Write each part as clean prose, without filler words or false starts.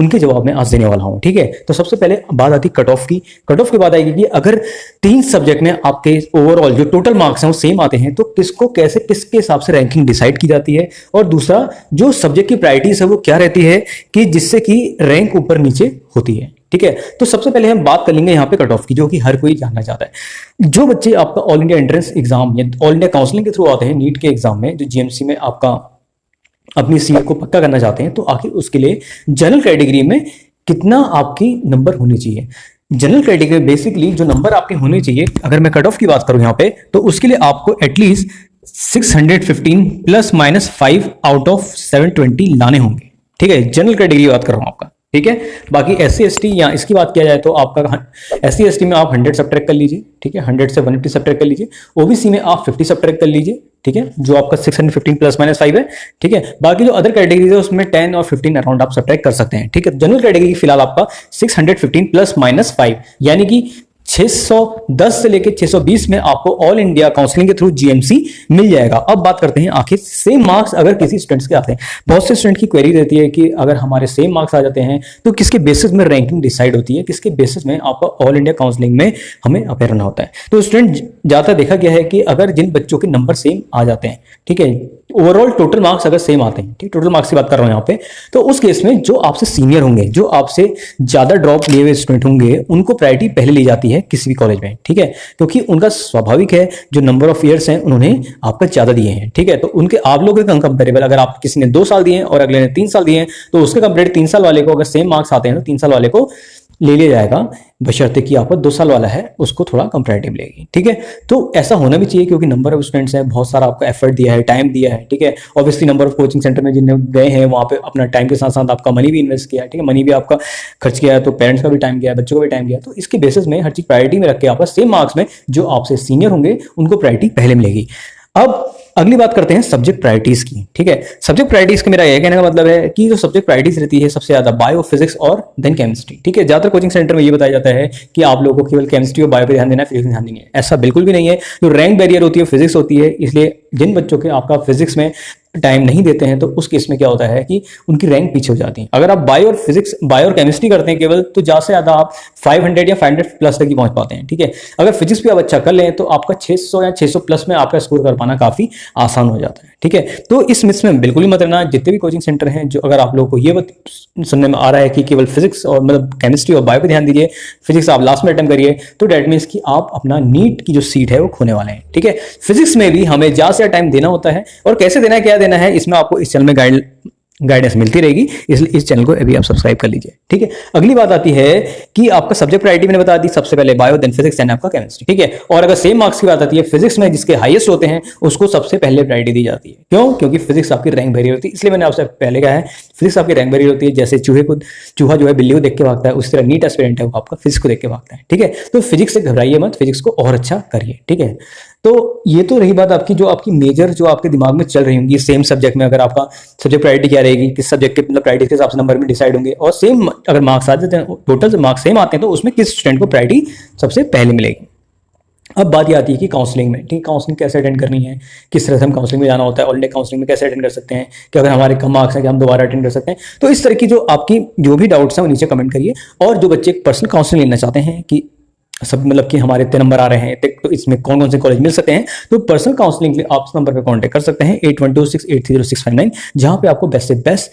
उनके जवाब मैं आज देने वाला हूं। ठीक है, तो सबसे पहले बात आती कट ऑफ की। कट ऑफ की बात आएगी कि अगर 3 सब्जेक्ट में आपके ओवरऑल जो टोटल मार्क्स हैं वो सेम आते हैं तो किसको कैसे किसके हिसाब से रैंकिंग डिसाइड की जाती है, और दूसरा जो सब्जेक्ट की प्रायोरिटीज है वो क्या रहती है कि जिससे कि रैंक ऊपर नीचे होती है। ठीक है, तो सबसे पहले हम बात कर लेंगे यहाँ पे कट ऑफ की, जो कि हर कोई जानना चाहता है। जो बच्चे आपका ऑल इंडिया एंट्रेंस एग्जाम या ऑल इंडिया काउंसलिंग के थ्रू आते हैं नीट के एग्जाम में, जो जीएमसी में आपका अपनी सीट को पक्का करना चाहते हैं, तो आखिर उसके लिए जनरल कैटेगरी में कितना आपकी नंबर होने चाहिए। जनरल कैटेगरी बेसिकली जो नंबर आपके होने चाहिए, अगर मैं कट ऑफ की बात करूं यहाँ पे, तो उसके लिए आपको at least 615 plus minus 5 out of 720 लाने होंगे। ठीक है, जनरल कैटेगरी बात कर रहा हूं आपका। ठीक है, बाकी SC ST या इसकी बात किया जाए तो आपका SC ST में आप 100 सब्ट्रैक्ट कर लीजिए। ठीक है, 100 से 150 सब्ट्रैक्ट कर लीजिए। OBC में आप 50 सब्ट्रैक्ट कर लीजिए। ठीक है, जो आपका 615 प्लस माइनस 5 है। ठीक है, बाकी जो अदर कैटेगरीज है उसमें 10 और 15 अराउंड आप सब्ट्रैक्ट कर सकते हैं। ठीक है, जनरल कैटेगरी फिलहाल आपका 615 प्लस माइनस 5 यानी कि 610 से लेकर 620 में आपको ऑल इंडिया काउंसलिंग के थ्रू जीएमसी मिल जाएगा। अब बात करते हैं आखिर सेम मार्क्स अगर किसी स्टूडेंट्स के आते हैं। बहुत से स्टूडेंट की क्वेरी रहती है कि अगर हमारे सेम मार्क्स आ जाते हैं तो किसके बेसिस में रैंकिंग डिसाइड होती है, किसके बेसिस में आपका ऑल इंडिया काउंसलिंग में हमें अपेयर होना होता है। तो स्टूडेंट ज्यादा देखा गया है कि अगर जिन बच्चों के नंबर सेम आ जाते हैं, ठीक है, ओवरऑल टोटल मार्क्स अगर सेम आते हैं, ठीक, टोटल मार्क्स की बात कर रहा हूं यहाँ पे, तो उस केस में जो आपसे सीनियर होंगे, जो आपसे ज्यादा ड्रॉप लिए हुए स्टूडेंट होंगे, उनको प्रायोरिटी पहले ली जाती है किसी भी कॉलेज में। ठीक है, क्योंकि उनका स्वाभाविक है, जो नंबर ऑफ ईयर्स हैं उन्होंने आपका ज्यादा दिए हैं। ठीक है, तो उनके आप लोगों के कंपेरेबल अगर आप किसी ने 2 साल दिए हैं और अगले ने 3 साल दिए हैं, तो उसके कंपेरेटिव 3 साल वाले को अगर सेम मार्क्स आते हैं तो 3 साल वाले को ले लिया जाएगा, बशर्ते कि आपका 2 साल वाला है उसको थोड़ा कंपैरेटिव लेगी। ठीक है, तो ऐसा होना भी चाहिए क्योंकि नंबर ऑफ स्टूडेंट्स हैं, बहुत सारा आपका एफर्ट दिया है, टाइम दिया है। ठीक है, obviously number of coaching centre में जिन्हें गए हैं वहां पे अपना टाइम के साथ साथ आपका मनी भी इन्वेस्ट किया है। ठीक है, मनी भी आपका खर्च किया है, तो पेरेंट्स का भी टाइम गया है, बच्चों का भी टाइम गया है। तो इसके बेसिस में हर चीज प्रायोरिटी में रख के आपका सेम मार्क्स में जो आपसे सीनियर होंगे उनको प्रायोरिटी पहले मिलेगी। अब अगली बात करते हैं सब्जेक्ट प्रायोरिटीज की। ठीक है, सब्जेक्ट प्रायोरिटीज का मेरा यह कहने का मतलब है कि जो सब्जेक्ट प्रायोरिटीज रहती है सबसे ज्यादा बायो, फिजिक्स और देन केमिस्ट्री। ठीक है, ज्यादातर कोचिंग सेंटर में ये बताया जाता है कि आप लोगों को केवल केमिस्ट्री और बायो पे ध्यान देना है, फिजिक्स में ध्यान देंगे। ऐसा बिल्कुल भी नहीं है। जो रैंक बैरियर होती है फिजिक्स होती है, इसलिए जिन बच्चों के आपका फिजिक्स में टाइम नहीं देते हैं तो उस केस में क्या होता है कि उनकी रैंक पीछे हो जाती है। अगर आप बायो और फिजिक्स, बायो और केमिस्ट्री करते हैं केवल, तो ज्यादा से ज्यादा आप 500 या 500 प्लस तक ही पहुंच पाते हैं। ठीक है, अगर फिजिक्स भी आप अच्छा कर लें तो आपका 600 या 600 प्लस में आपका स्कोर कर पाना काफी आसान हो जाता है। ठीक है, तो इस मिस में बिल्कुल ही मत रहना। जितने भी कोचिंग सेंटर हैं, जो अगर आप लोगों को ये सुनने में आ रहा है कि केवल फिजिक्स और मतलब केमिस्ट्री और बायो पे ध्यान दीजिए, फिजिक्स आप लास्ट में अटेम्प्ट करिए, तो डेट मीन्स कि आप अपना नीट की जो सीट है वो खोने वाले हैं। ठीक है, फिजिक्स में भी हमें ज्यादा से टाइम देना होता है, और कैसे देना है, क्या देना है, इसमें आपको इस चैनल में गाइडेंस मिलती रहेगी, इसलिए इस चैनल को अभी आप सब्सक्राइब कर लीजिए। ठीक है, अगली बात आती है कि आपका सब्जेक्ट प्रायोरिटी मैंने बता दी, सबसे पहले बायो, देन फिजिक्स, देन आपका केमिस्ट्री। ठीक है, और अगर सेम मार्क्स की बात आती है, फिजिक्स में जिसके हाईएस्ट होते हैं उसको सबसे पहले प्रायोरिटी दी जाती है। क्यों? क्योंकि फिजिक्स आपकी रैंक बैरियर होती है। इसलिए मैंने आपसे पहले कहा है फिजिक्स आपकी रैंक बैरियर होती है। जैसे चूहा जो है बिल्ली को देख के भागता है, उस तरह नीट एस्पिरेंट है वो आपका फिजिक्स को देख के भागता है। ठीक है, तो फिजिक्स से घबराइए मत, फिजिक्स को और अच्छा करिए। ठीक है, तो ये तो रही बात आपकी जो आपकी मेजर जो आपके दिमाग में चल रही होंगी सेम सब्जेक्ट में। अगर आपका सब्जेक्ट प्रायोरिटी क्या रहेगी, किस सब्जेक्ट के मतलब प्रायोरिटी के हिसाब से नंबर में डिसाइड होंगे, और सेम अगर मार्क्स आ जाते हैं, टोटल मार्क्स सेम आते हैं, तो उसमें किस स्टूडेंट को प्रायोरिटी सबसे पहले मिलेगी। अब बात ये आती है कि काउंसलिंग में, ठीक, काउंसलिंग कैसे अटेंड करनी है, किस तरह से हम काउंसलिंग में जाना होता है, ऑल इंडिया काउंसलिंग में कैसे अटेंड कर सकते हैं, कि अगर हमारे कम मार्क्स हैं कि हम दोबारा अटेंड कर सकते हैं। तो इस तरह की जो आपकी जो भी डाउट्स हैं वो नीचे कमेंट करिए। और जो बच्चे पर्सनल काउंसलिंग लेना चाहते हैं कि सब मतलब कि हमारे इतने नंबर आ रहे हैं तो इसमें कौन कौन से कॉलेज मिल सकते हैं, तो पर्सनल काउंसलिंग के लिए आप इस नंबर पर कांटेक्ट कर सकते हैं 8126830659, जहां पे आपको बेस्ट से बेस्ट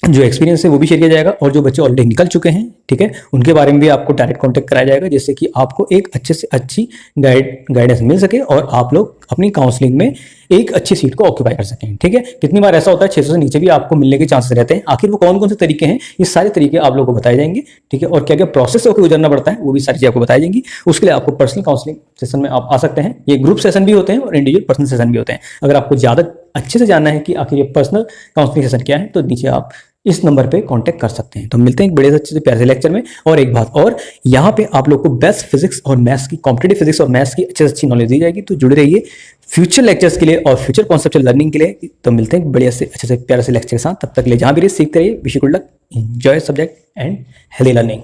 जो एक्सपीरियंस है वो भी शेयर किया जाएगा, और जो बच्चे ऑलरेडी निकल चुके हैं, ठीक है, उनके बारे में भी आपको डायरेक्ट कांटेक्ट कराया जाएगा, जिससे कि आपको एक अच्छे से अच्छी गाइडेंस मिल सके और आप लोग अपनी काउंसलिंग में एक अच्छी सीट को ऑक्यूपाई कर सकें। ठीक है, कितनी बार ऐसा होता है 600 से नीचे भी आपको मिलने के चांसेस रहते हैं। आखिर वो कौन कौन से तरीके हैं, ये सारे तरीके आप लोगों को बताए जाएंगे। ठीक है, और क्या क्या प्रोसेस से होकर गुजरना पड़ता है वो भी सारी चीजें आपको बताई जाएंगी। उसके लिए आपको पर्सनल काउंसलिंग सेशन में आप आ सकते हैं। ये ग्रुप सेशन भी होते हैं और इंडिविजुअल पर्सनल सेशन भी होते हैं। अगर आपको ज्यादा अच्छे से जानना है कि आखिर ये पर्सनल काउंसलिंग सेशन क्या है, तो नीचे आप इस नंबर पे कांटेक्ट कर सकते हैं। तो मिलते हैं एक बड़े अच्छे से प्यारे से लेक्चर में। और एक बात और, यहाँ पे आप लोग को बेस्ट फिजिक्स और मैथ्स की, कॉम्पिटिटिव फिजिक्स और मैथ्स की अच्छे से अच्छी नॉलेज दी जाएगी। तो जुड़े रहिए फ्यूचर लेक्चर्स के लिए और फ्यूचर कॉन्सेप्चुअल लर्निंग के लिए। तो मिलते हैं बढ़िया से अच्छे से प्यारे से लेक्चर के साथ। तब तक के लिए जहां भी रहिए सीखते रहिए। Wish you good luck, enjoy subject and healthy learning.